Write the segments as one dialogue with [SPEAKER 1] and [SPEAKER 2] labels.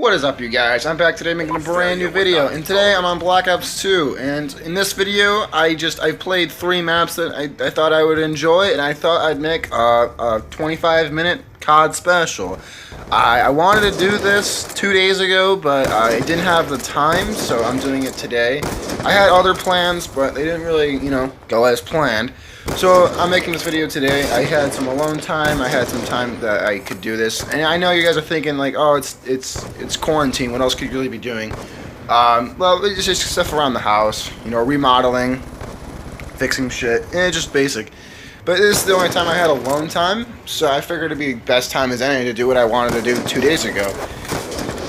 [SPEAKER 1] What is up, you guys? I'm back today making a brand new video, and today I'm on Black Ops 2, and in this video I played 3 maps that I thought I would enjoy, and I thought I'd make a 25-minute COD special. I wanted to do this 2 days ago, but I didn't have the time, so I'm doing it today. I had other plans, but they didn't really, go as planned. So I'm making this video today. I had some alone time. I had some time that I could do this, and I know you guys are thinking like, oh, it's quarantine. What else could you really be doing? Well, it's just stuff around the house. Remodeling, fixing shit, just basic. But this is the only time I had alone time, so I figured it'd be the best time as any to do what I wanted to do 2 days ago.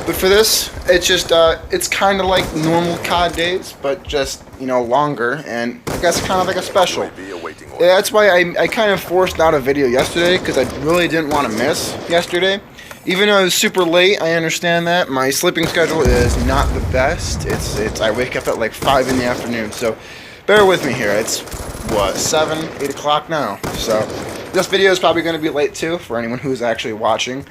[SPEAKER 1] But for this, it's just it's kind of like normal COD days, but just longer, and I guess kind of like a special. Yeah, that's why I kind of forced out a video yesterday, because I really didn't want to miss yesterday. Even though it was super late, I understand that. My sleeping schedule is not the best. I wake up at like 5 in the afternoon, so bear with me here. It's, what, 7, 8 o'clock now. So this video is probably going to be late too, for anyone who's actually watching.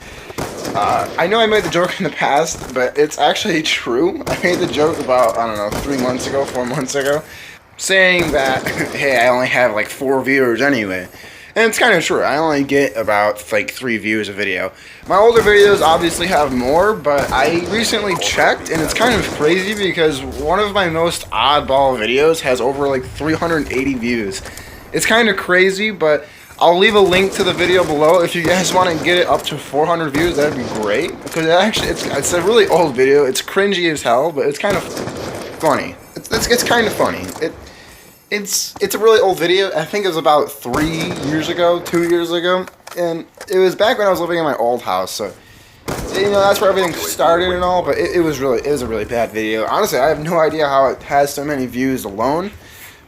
[SPEAKER 1] I know I made the joke in the past, but it's actually true. I made the joke about, I don't know, 3 months ago, 4 months ago, saying that, hey, I only have like 4 viewers anyway. And it's kind of true. I only get about like 3 views a video. My older videos obviously have more, but I recently checked, and it's kind of crazy because one of my most oddball videos has over like 380 views. It's kind of crazy, but I'll leave a link to the video below if you guys want to get it up to 400 views. That'd be great, because it's a really old video. It's cringy as hell, but it's kind of funny. It's kind of funny. It's a really old video. I think it was about 3 years ago, 2 years ago, and it was back when I was living in my old house. So that's where everything started and all. But it was a really bad video. Honestly, I have no idea how it has so many views alone.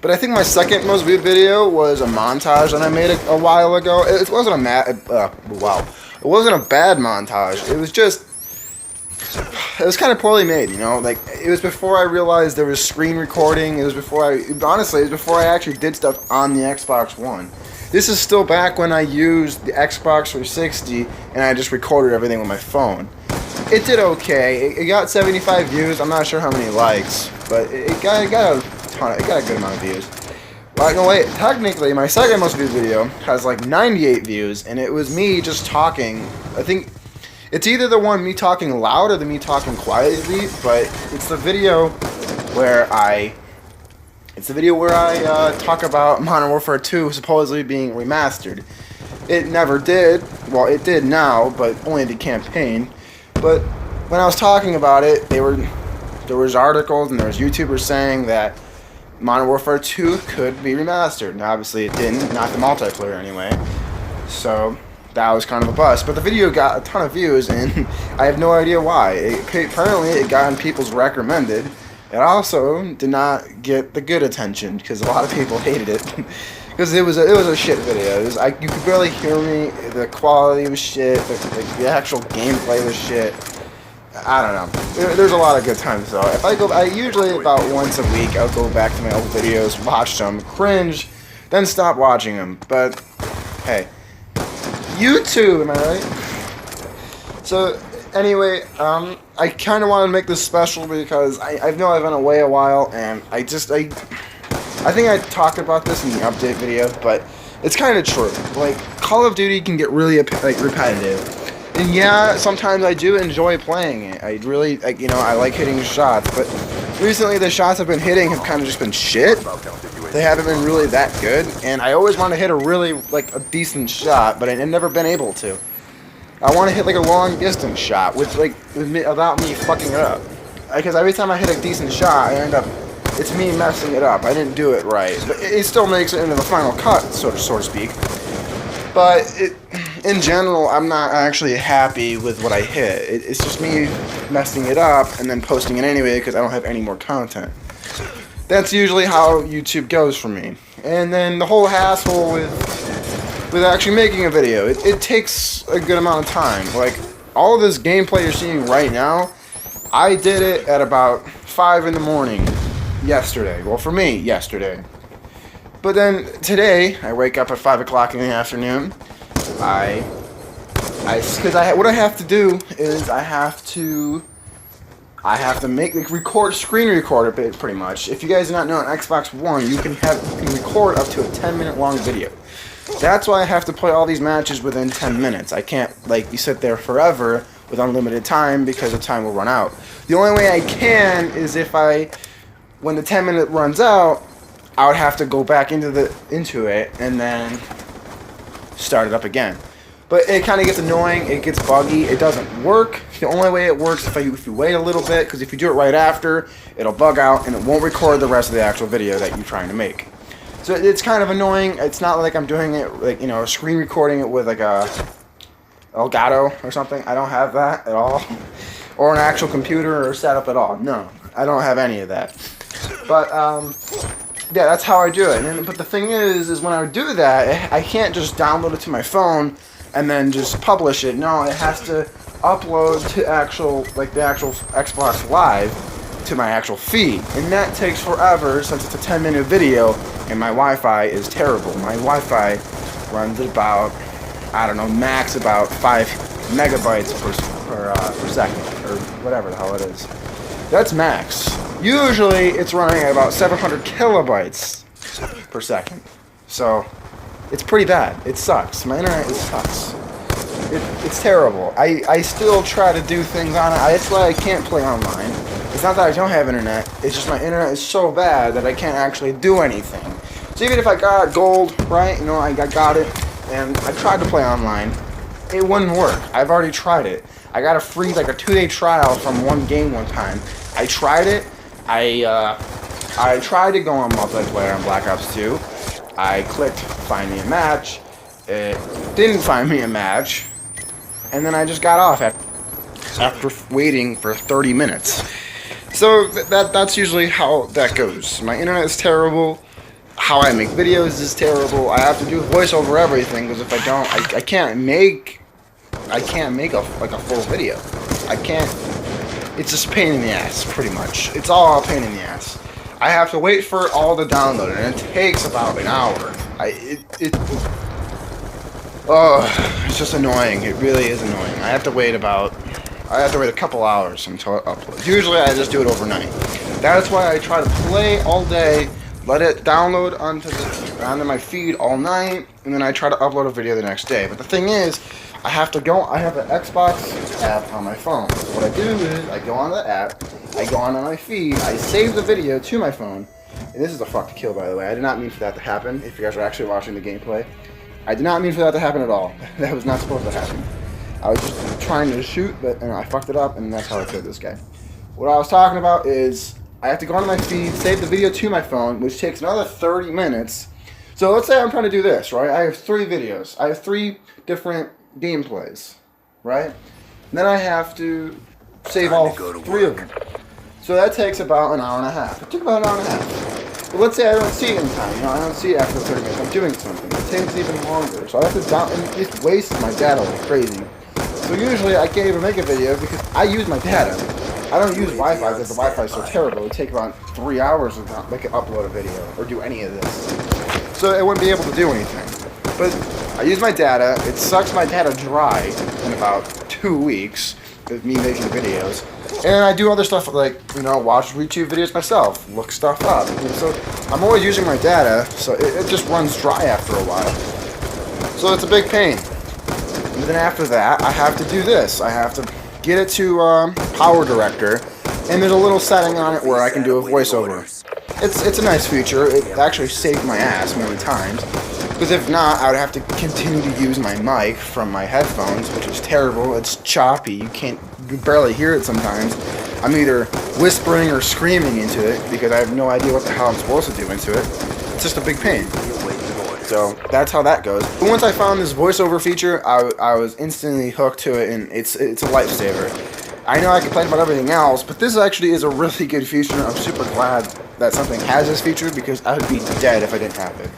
[SPEAKER 1] But I think my second most viewed video was a montage that I made a while ago. It wasn't it wasn't a bad montage. It was kind of poorly made, like, it was before I realized there was screen recording. It was before I actually did stuff on the Xbox One. This is still back when I used the Xbox 360 and I just recorded everything with my phone. It did okay. It got 75 views. I'm not sure how many likes, but it got a good amount of views. Well, no, wait, technically my second most viewed video has like 98 views, and it was me just talking. I think it's either the one me talking loud or the me talking quietly, but it's the video where I talk about Modern Warfare 2 supposedly being remastered. It never did. Well, it did now, but only the campaign. But when I was talking about it, there was articles and there was YouTubers saying that Modern Warfare 2 could be remastered, and obviously it didn't, not the multiplayer anyway. So that was kind of a bust, but the video got a ton of views, and I have no idea why. Apparently, it got on people's recommended. It also did not get the good attention because a lot of people hated it because it was a shit video. You could barely hear me. The quality was shit. The actual gameplay was shit. I don't know. There's a lot of good times though. I usually about once a week I'll go back to my old videos, watch them, cringe, then stop watching them. But hey, YouTube, am I right? So anyway, I kind of wanted to make this special because I know I've been away a while, and I think I talked about this in the update video, but it's kind of true. Like, Call of Duty can get really repetitive. And yeah, sometimes I do enjoy playing it. I really, I like hitting shots, but recently the shots I've been hitting have kind of just been shit. They haven't been really that good, and I always want to hit a decent shot, but I've never been able to. I want to hit like a long distance shot without me fucking it up. Because every time I hit a decent shot, it's me messing it up. I didn't do it right, but it still makes it into the final cut, so to speak. But in general, I'm not actually happy with what I hit. It's just me messing it up and then posting it anyway because I don't have any more content. That's usually how YouTube goes for me. And then the whole hassle with actually making a video, it takes a good amount of time. Like, all of this gameplay you're seeing right now, I did it at about 5 in the morning yesterday. Well, for me, yesterday. But then today, I wake up at 5 o'clock in the afternoon. What I have to do is I have to I have to record screen record it pretty much. If you guys do not know, on Xbox One, you can record up to a 10-minute long video. That's why I have to play all these matches within 10 minutes. I can't, like, you sit there forever with unlimited time because the time will run out. The only way I can is if when the 10-minute runs out, I would have to go back into it and then start it up again. But it kind of gets annoying, it gets buggy, it doesn't work. The only way it works is if you wait a little bit, because if you do it right after, it'll bug out and it won't record the rest of the actual video that you're trying to make. So it's kind of annoying. It's not like I'm doing it, like, you know, screen recording it with like a Elgato or something. I don't have that at all. Or an actual computer or setup at all. No, I don't have any of that. But, yeah, that's how I do it. But the thing is when I do that, I can't just download it to my phone and then just publish it. No, it has to upload to the actual Xbox Live to my actual feed. And that takes forever since it's a 10-minute video and my Wi-Fi is terrible. My Wi-Fi runs at about, I don't know, max about 5 megabytes per second, or whatever the hell it is. That's max. Usually it's running at about 700 kilobytes per second. So it's pretty bad. It sucks. My internet sucks. It's terrible. I still try to do things on it. That's why I can't play online. It's not that I don't have internet. It's just my internet is so bad that I can't actually do anything. So even if I got gold, right, you know, I got it, and I tried to play online, it wouldn't work. I've already tried it. I got a free, like a 2-day trial from one game one time. I tried it. I tried to go on multiplayer on Black Ops 2. I clicked find me a match. It didn't find me a match. And then I just got off after waiting for 30 minutes. So that's usually how that goes. My internet is terrible. How I make videos is terrible. I have to do voiceover everything because if I don't, I can't make a full video. I can't. It's just a pain in the ass, pretty much. It's all a pain in the ass. I have to wait for it all to download, and it takes about an hour. It's just annoying. It really is annoying. I have to wait a couple hours until it uploads. Usually I just do it overnight. That's why I try to play all day, let it download onto my feed all night, and then I try to upload a video the next day. But the thing is, I have an Xbox app on my phone. So what I do is I go on the app, I go on my feed, I save the video to my phone. And this is a fuck to kill, by the way. I did not mean for that to happen, if you guys are actually watching the gameplay. I did not mean for that to happen at all. That was not supposed to happen. I was just trying to shoot, but I fucked it up, and that's how I killed this guy. What I was talking about is I have to go onto my feed, save the video to my phone, which takes another 30 minutes. So let's say I'm trying to do this, right? I have 3 videos. I have 3 different gameplays, right? And then I have to save all 3 of them. So that takes about an hour and a half. It took about an hour and a half. But let's say I don't see it in time. You know, I don't see it after 30 minutes. I'm doing something. It takes even longer. So I have to and it wastes my data like crazy. So usually I can't even make a video because I use my data. I don't use Wi-Fi because the Wi-Fi is so terrible. It would take about 3 hours to upload a video or do any of this. So I wouldn't be able to do anything. But I use my data. It sucks my data dry in about 2 weeks of me making videos. And I do other stuff like, you know, watch YouTube videos myself, look stuff up. And so I'm always using my data, so it just runs dry after a while. So it's a big pain. And then after that, I have to do this. I have to get it to Power Director, and there's a little setting on it where I can do a voiceover. It's a nice feature. It actually saved my ass many times. Because if not, I would have to continue to use my mic from my headphones, which is terrible. It's choppy. You barely hear it sometimes. I'm either whispering or screaming into it because I have no idea what the hell I'm supposed to do into it. It's just a big pain. So that's how that goes. But once I found this voiceover feature, I was instantly hooked to it, and it's a lifesaver. I know I complain about everything else, but this actually is a really good feature. I'm super glad that something has this feature because I would be dead if I didn't have it.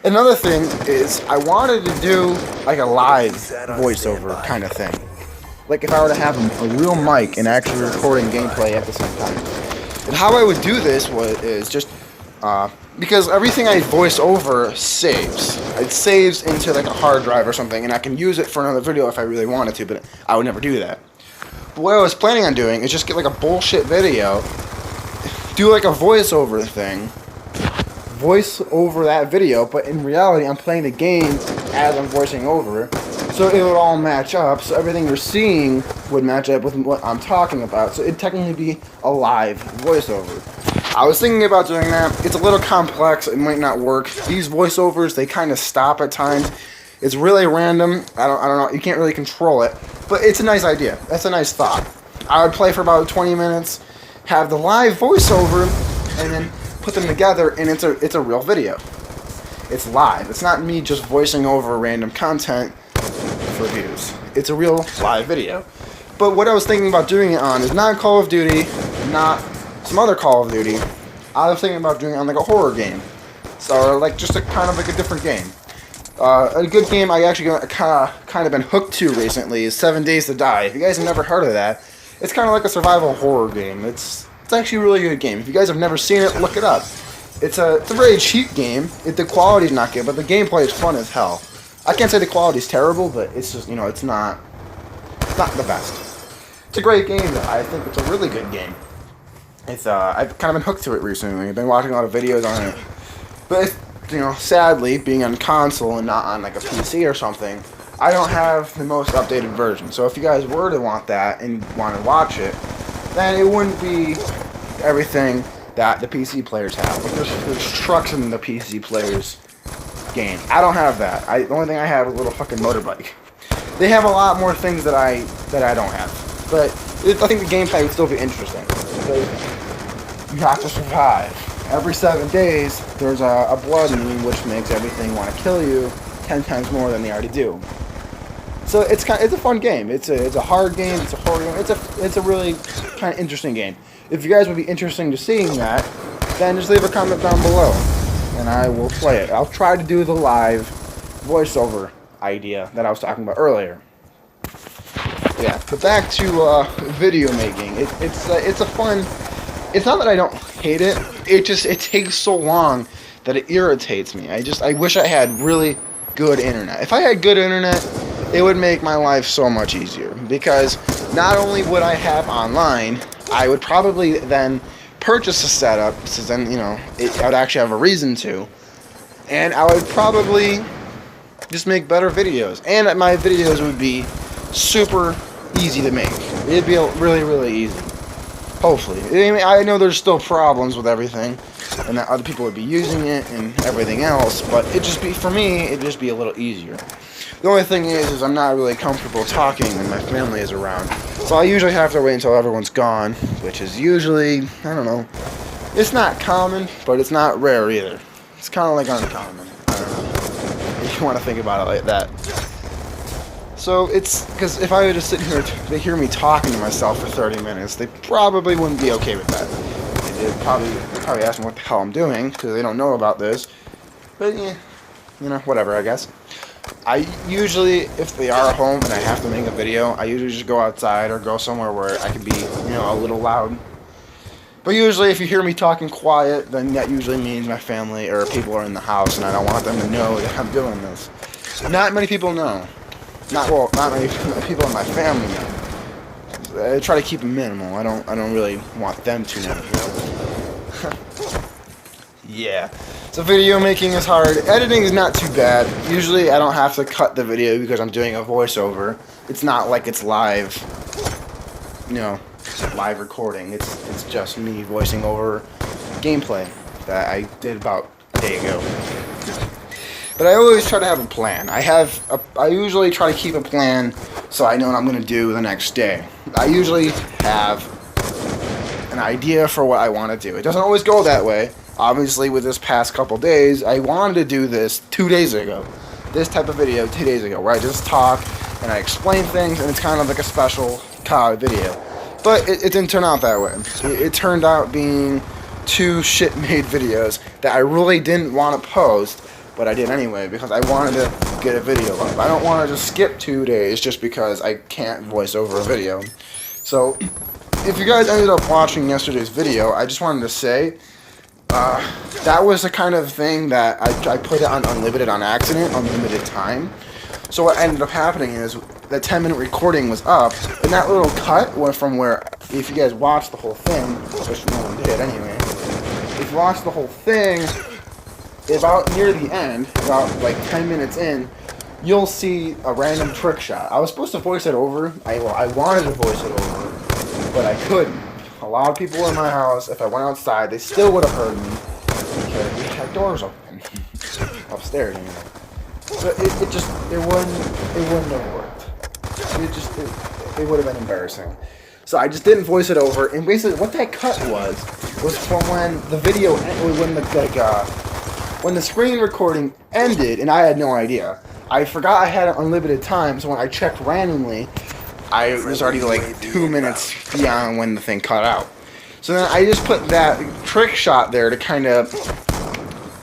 [SPEAKER 1] Another thing is I wanted to do like a live voiceover kind of thing. Like if I were to have a real mic and actually recording gameplay at the same time. And how I would do this is just because everything I voice over saves. It saves into like a hard drive or something, and I can use it for another video if I really wanted to, but I would never do that. But what I was planning on doing is just get like a bullshit video, do like a voiceover thing, voice over that video, but in reality I'm playing the game as I'm voicing over, so it would all match up, so everything you're seeing would match up with what I'm talking about, so it'd technically be a live voiceover. I was thinking about doing that. It's a little complex, it might not work. These voiceovers, they kind of stop at times. It's really random, I don't know, you can't really control it, but it's a nice idea. That's a nice thought. I would play for about 20 minutes, have the live voiceover, and then put them together, and it's a real video. It's live. It's not me just voicing over random content for views. It's a real live video. But what I was thinking about doing it on is not Call of Duty, not some other Call of Duty. I was thinking about doing it on like a horror game, so like just a kind of like a different game. A good game I actually kind of been hooked to recently is 7 Days to Die. If you guys have never heard of that, it's kind of like a survival horror game. It's actually a really good game. If you guys have never seen it, look it up. It's a very cheap game. The quality's not good, but the gameplay is fun as hell. I can't say the quality's terrible, but it's just, you know, it's not the best. It's a great game, though. I think it's a really good game. It's I've kind of been hooked to it recently. I've been watching a lot of videos on it. But it's, you know, sadly, being on console and not on like a PC or something, I don't have the most updated version. So if you guys were to want that and want to watch it, then it wouldn't be everything that the PC players have. Like there's trucks in the PC players game. I don't have that. The only thing I have is a little fucking motorbike. They have a lot more things that I don't have. But I think the gameplay would still be interesting. Because you have to survive. Every 7 days, there's a blood moon, which makes everything want to kill you 10 times more than they already do. So it's a fun game. It's a hard game. It's a horror game. It's a really kind of interesting game. If you guys would be interested in seeing that, then just leave a comment down below, and I will play it. I'll try to do the live voiceover idea that I was talking about earlier. Yeah, but back to video making. It's a fun. It's not that I don't hate it. It takes so long that it irritates me. I wish I had really good internet. If I had good internet, it would make my life so much easier, because not only would I have online, I would probably then purchase a setup, so then, you know, I would actually have a reason to, and I would probably just make better videos, and my videos would be super easy to make. It'd be really, really easy. Hopefully. I know there's still problems with everything, and that other people would be using it and everything else, but for me, it'd just be a little easier. The only thing is I'm not really comfortable talking when my family is around. So I usually have to wait until everyone's gone, which is usually, I don't know, it's not common, but it's not rare either. It's kind of like uncommon. I don't know, if you want to think about it like that. So it's, because if I were to sit here, they hear me talking to myself for 30 minutes, they probably wouldn't be okay with that. They'd probably ask me what the hell I'm doing, because they don't know about this. But yeah, you know, whatever, I guess. I usually, if they are home and I have to make a video, I usually just go outside or go somewhere where I can be, you know, a little loud. But usually if you hear me talking quiet, then that usually means my family or people are in the house and I don't want them to know that I'm doing this. Not many people know. Not many people in my family know. I try to keep it minimal. I don't really want them to know. Yeah. So video making is hard. Editing is not too bad. Usually I don't have to cut the video because I'm doing a voiceover. It's not like it's live, you know, live recording. It's just me voicing over gameplay that I did about a day ago. But I always try to have a plan. I usually try to keep a plan so I know what I'm going to do the next day. I usually have an idea for what I want to do. It doesn't always go that way. Obviously, with this past couple days, I wanted to do this 2 days ago. This type of video 2 days ago, where I just talk and I explain things, and it's kind of like a special COD video. But it didn't turn out that way. It turned out being 2 shit-made videos that I really didn't want to post, but I did anyway, because I wanted to get a video up. I don't want to just skip 2 days just because I can't voice over a video. So, if you guys ended up watching yesterday's video, I just wanted to say, that was the kind of thing that I put it on unlimited on accident, unlimited time. So what ended up happening is that 10-minute recording was up, and that little cut went from where, if you guys watched the whole thing, which no one did anyway, if you watched the whole thing, about near the end, about like 10 minutes in, you'll see a random trick shot. I was supposed to voice it over. I wanted to voice it over, but I couldn't. A lot of people in my house, if I went outside, they still would have heard me because we had doors open upstairs. Anyway. So it wouldn't have worked. It would have been embarrassing. So I just didn't voice it over. And basically, what that cut was from when the video, when the screen recording ended, and I had no idea. I forgot I had unlimited time, so when I checked randomly, I was already like 2 minutes beyond when the thing cut out. So then I just put that trick shot there to kind of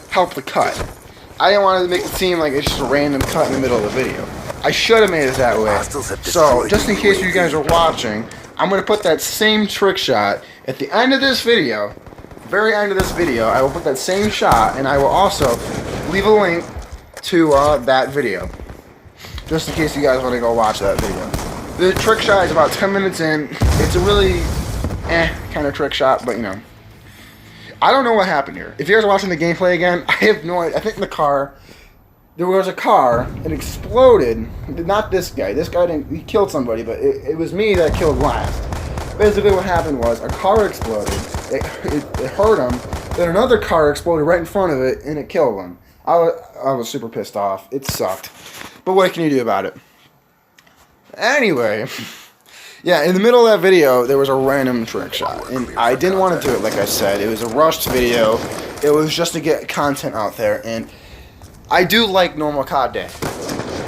[SPEAKER 1] help the cut. I didn't want to make it seem like it's just a random cut in the middle of the video. I should have made it that way. So, just in case you guys are watching, I'm going to put that same trick shot at the end of this video. Very end of this video, I will put that same shot, and I will also leave a link to that video. Just in case you guys want to go watch that video. The trick shot is about 10 minutes in. It's a really kind of trick shot, but you know. I don't know what happened here. If you guys are watching the gameplay again, I have no idea. I think in the car, there was a car, it exploded. Not this guy. This guy didn't, he killed somebody, but it was me that killed last. Basically what happened was a car exploded. It hurt him. Then another car exploded right in front of it, and it killed him. I was super pissed off. It sucked. But what can you do about it? Anyway, yeah, in the middle of that video, there was a random trick shot. And I didn't want to do it, like I said. It was a rushed video. It was just to get content out there. And I do like Normal COD Day.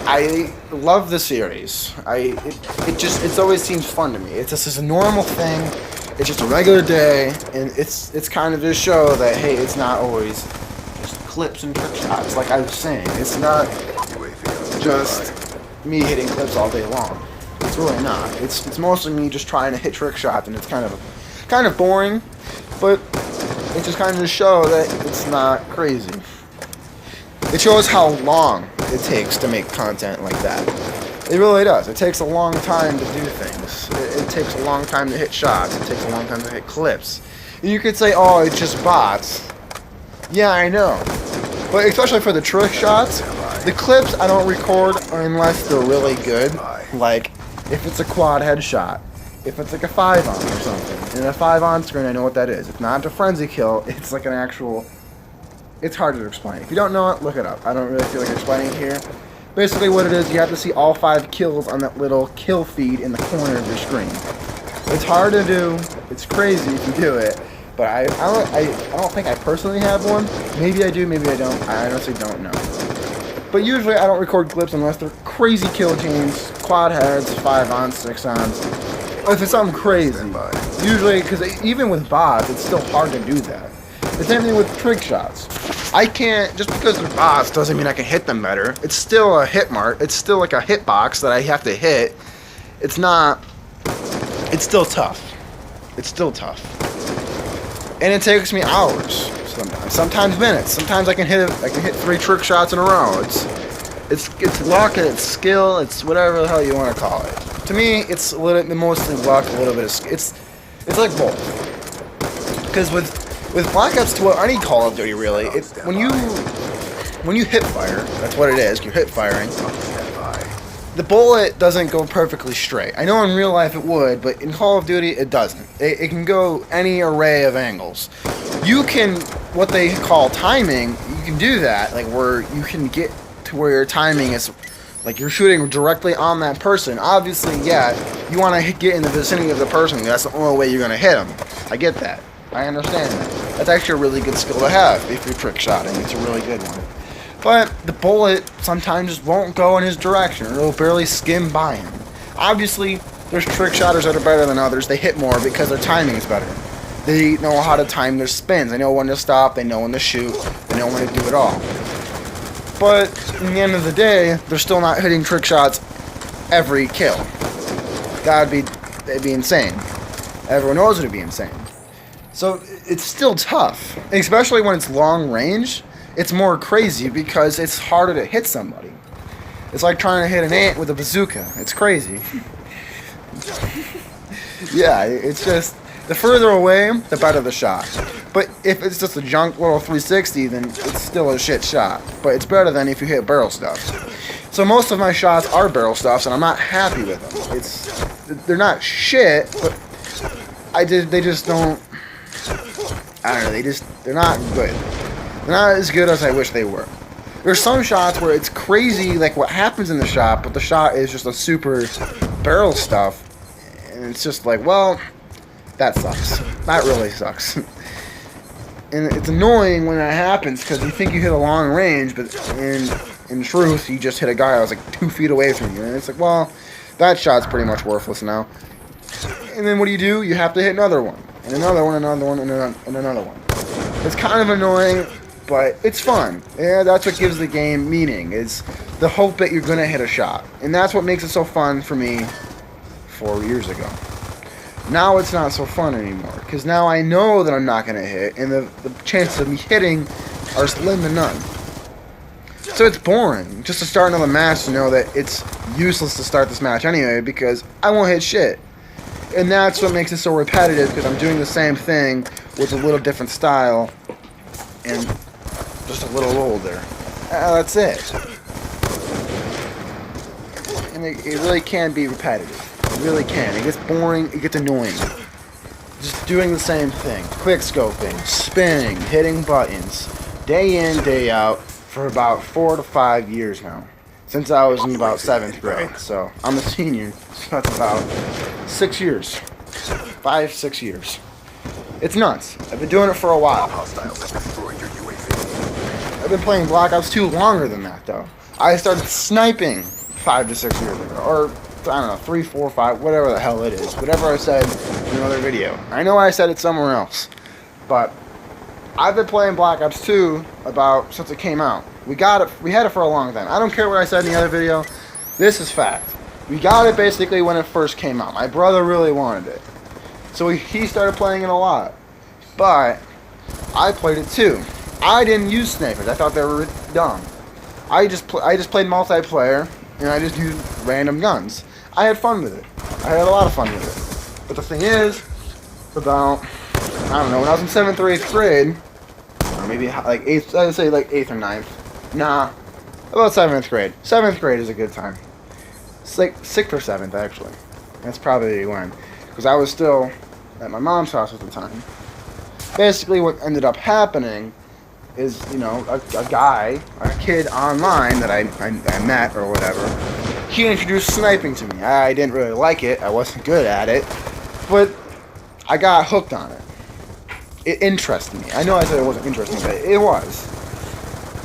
[SPEAKER 1] I love the series. It always seems fun to me. It's just a normal thing. It's just a regular day. And it's kind of to show that, hey, it's not always just clips and trick shots. Like I was saying, it's not just me hitting clips all day long. It's really not. It's mostly me just trying to hit trick shots, and it's kind of boring, but it just kind of shows that it's not crazy. It shows how long it takes to make content like that. It really does. It takes a long time to do things. It takes a long time to hit shots. It takes a long time to hit clips. And you could say, oh, it's just bots. Yeah, I know. But especially for the trick shots, the clips I don't record unless they're really good. Like, if it's a quad headshot, if it's like a 5-on or something. And a 5-on screen, I know what that is. It's not a frenzy kill, it's like an actual... It's hard to explain. If you don't know it, look it up. I don't really feel like explaining it here. Basically what it is, you have to see all 5 kills on that little kill feed in the corner of your screen. It's hard to do, it's crazy if you do it, but I don't think I personally have one. Maybe I do, maybe I don't. I honestly don't know. But usually I don't record clips unless they're crazy kill chains, quad heads, 5-ons, 6-ons. If it's something crazy. Usually, because even with bots, it's still hard to do that. The same thing with trick shots. I can't, just because they're bots doesn't mean I can hit them better. It's still a hit mark. It's still like a hitbox that I have to hit. It's not, it's still tough. It's still tough. And it takes me hours sometimes minutes. Sometimes I can hit 3 trick shots in a row. It's luck, it's skill, it's whatever the hell you want to call it. To me, it's mostly luck, a little bit of it's like both. Because with Black Ops 2 or any Call of Duty really, when you hit fire, that's what it is. You're hit firing. The bullet doesn't go perfectly straight. I know in real life it would, but in Call of Duty it doesn't. It can go any array of angles. You can, what they call timing, you can do that, like where you can get to where your timing is, like you're shooting directly on that person. Obviously, yeah, you want to get in the vicinity of the person. That's the only way you're going to hit them. I get that. I understand that. That's actually a really good skill to have if you're trick shotting. It's a really good one. But the bullet sometimes just won't go in his direction, or it'll barely skim by him. Obviously, there's trick shotters that are better than others. They hit more because their timing is better. They know how to time their spins. They know when to stop. They know when to shoot. They know when to do it all. But in the end of the day, they're still not hitting trick shots every kill. That'd be insane. Everyone knows it'd be insane. So it's still tough, especially when it's long range. It's more crazy because it's harder to hit somebody. It's like trying to hit an ant with a bazooka. It's crazy. Yeah, it's just, the further away, the better the shot. But if it's just a junk little 360, then it's still a shit shot. But it's better than if you hit barrel stuffs. So most of my shots are barrel stuffs, and I'm not happy with them. They're not shit, but they just don't, I don't know, they're not good. They're not as good as I wish they were. There's some shots where it's crazy, like what happens in the shot, but the shot is just a super barrel stuff. And it's just like, well, that sucks. That really sucks. And it's annoying when that happens because you think you hit a long range, but in truth, you just hit a guy that was like 2 feet away from you. And it's like, well, that shot's pretty much worthless now. And then what do? You have to hit another one. And another one, another one, and another one. It's kind of annoying, but it's fun. Yeah, that's what gives the game meaning, is the hope that you're going to hit a shot. And that's what makes it so fun for me 4 years ago. Now it's not so fun anymore, because now I know that I'm not going to hit, and the chances of me hitting are slim to none. So it's boring, just to start another match to know that it's useless to start this match anyway, because I won't hit shit. And that's what makes it so repetitive, because I'm doing the same thing with a little different style, and just a little older. That's it. And it really can be repetitive. It really can. It gets boring, it gets annoying. Just doing the same thing. Quick scoping, spinning, hitting buttons, day in, day out, for about 4 to 5 years now. Since I was in about 7th grade. So I'm a senior, so that's about 6 years. 5, 6 years. It's nuts. I've been doing it for a while. I've been playing Black Ops 2 longer than that, though. I started sniping 5 to 6 years ago. Or, I don't know, 3, 4, 5, whatever the hell it is. Whatever I said in another video. I know I said it somewhere else. But I've been playing Black Ops 2 since it came out. We had it for a long time. I don't care what I said in the other video. This is fact. We got it basically when it first came out. My brother really wanted it. So he started playing it a lot. But I played it too. I didn't use snipers. I thought they were dumb. I just played multiplayer, and I just used random guns. I had fun with it. I had a lot of fun with it. But the thing is, about, I don't know, when I was in 7th or 8th grade, or maybe like 8th, I'd say like 8th or 9th. Nah, about 7th grade. 7th grade is a good time. It's like 6th or 7th, actually. That's probably when. Because I was still at my mom's house at the time. Basically, what ended up happening is, you know, a kid online that I met or whatever, he introduced sniping to me. I didn't really like it. I wasn't good at it. But I got hooked on it. It interested me. I know I said it wasn't interesting, but it was.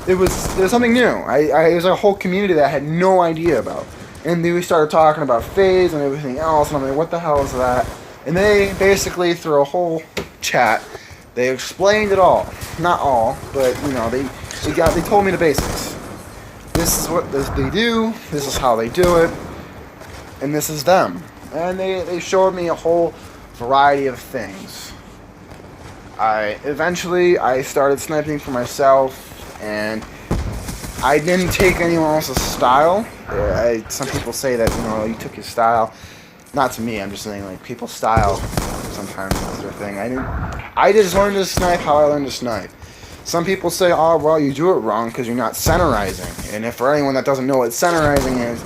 [SPEAKER 1] It was something new. It was a whole community that I had no idea about. And then we started talking about FaZe and everything else, and I'm like, what the hell is that? And they basically, through a whole chat, they explained it all. Not all, but, you know, they told me the basics. This is what they do, this is how they do it, and this is them. And they showed me a whole variety of things. Eventually, I started sniping for myself, and I didn't take anyone else's style. Some people say that, you know, you took his style. Not to me, I'm just saying, like, people's style sometimes is their thing. I just learned to snipe how I learned to snipe. Some people say, oh, well, you do it wrong because you're not centerizing. And if for anyone that doesn't know what centerizing is,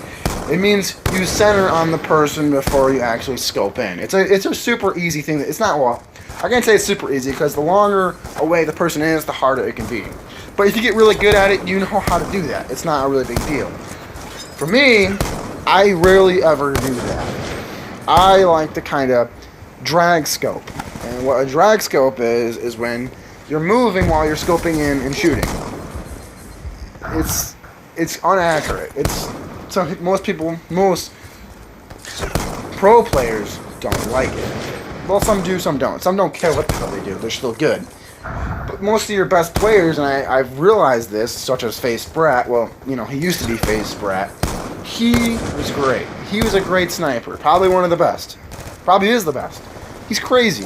[SPEAKER 1] it means you center on the person before you actually scope in. It's a super easy thing. It's not, well, I can't say it's super easy because the longer away the person is, the harder it can be. But if you get really good at it, you know how to do that. It's not a really big deal. For me, I rarely ever do that. I like to kind of drag scope. And what a drag scope is when you're moving while you're scoping in and shooting. It's inaccurate. Most pro players don't like it. Well, some do, some don't. Some don't care what the hell they do. They're still good. But most of your best players, and I've realized this, such as FaZe Sprat, well, you know, he used to be FaZe Sprat. He was great. He was a great sniper. Probably one of the best. Probably is the best. He's crazy.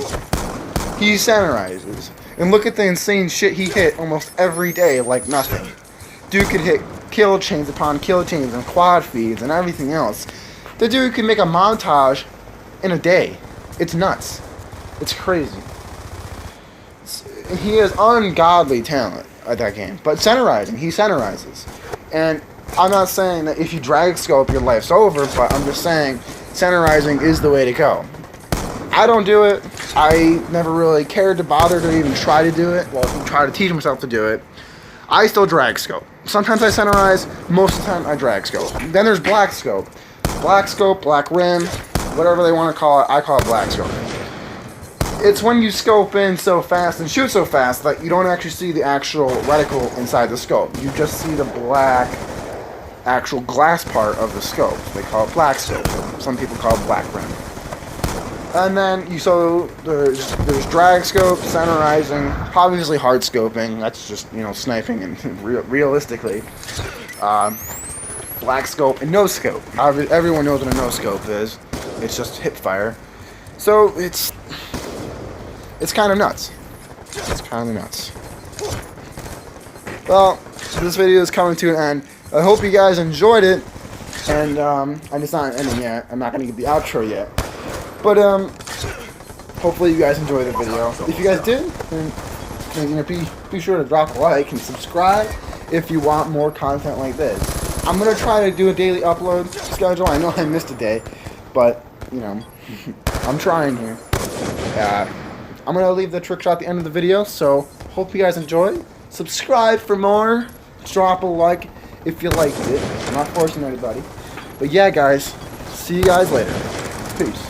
[SPEAKER 1] He centerizes. And look at the insane shit he hit almost every day like nothing. Dude could hit kill chains upon kill chains and quad feeds and everything else. The dude can make a montage in a day. It's nuts. It's crazy. He has ungodly talent at that game. But centerizing, he centerizes. And I'm not saying that if you drag scope your life's over, but I'm just saying centerizing is the way to go. I don't do it. I never really cared to bother to even try to do it. Well, try to teach myself to do it. I still drag scope. Sometimes I centerize, most of the time I drag scope. Then there's black scope. Black scope, black rim, whatever they want to call it, I call it black scope. It's when you scope in so fast and shoot so fast that you don't actually see the actual reticle inside the scope. You just see the black actual glass part of the scope. They call it black scope. Some people call it black rim. And then there's drag scope, centerizing, obviously hard scoping. That's just, you know, sniping and realistically. Black scope and no scope. Everyone knows what a no scope is. It's just hip fire. So it's kind of nuts. It's kind of nuts. Well, this video is coming to an end. I hope you guys enjoyed it. And it's not ending yet. I'm not going to get the outro yet. But hopefully you guys enjoyed the video. If you guys did, then you know, be sure to drop a like and subscribe if you want more content like this. I'm going to try to do a daily upload schedule. I know I missed a day, but, you know, I'm trying here. I'm going to leave the trick shot at the end of the video, so hope you guys enjoy. Subscribe for more. Drop a like if you liked it. I'm not forcing anybody. But yeah, guys, see you guys later. Peace.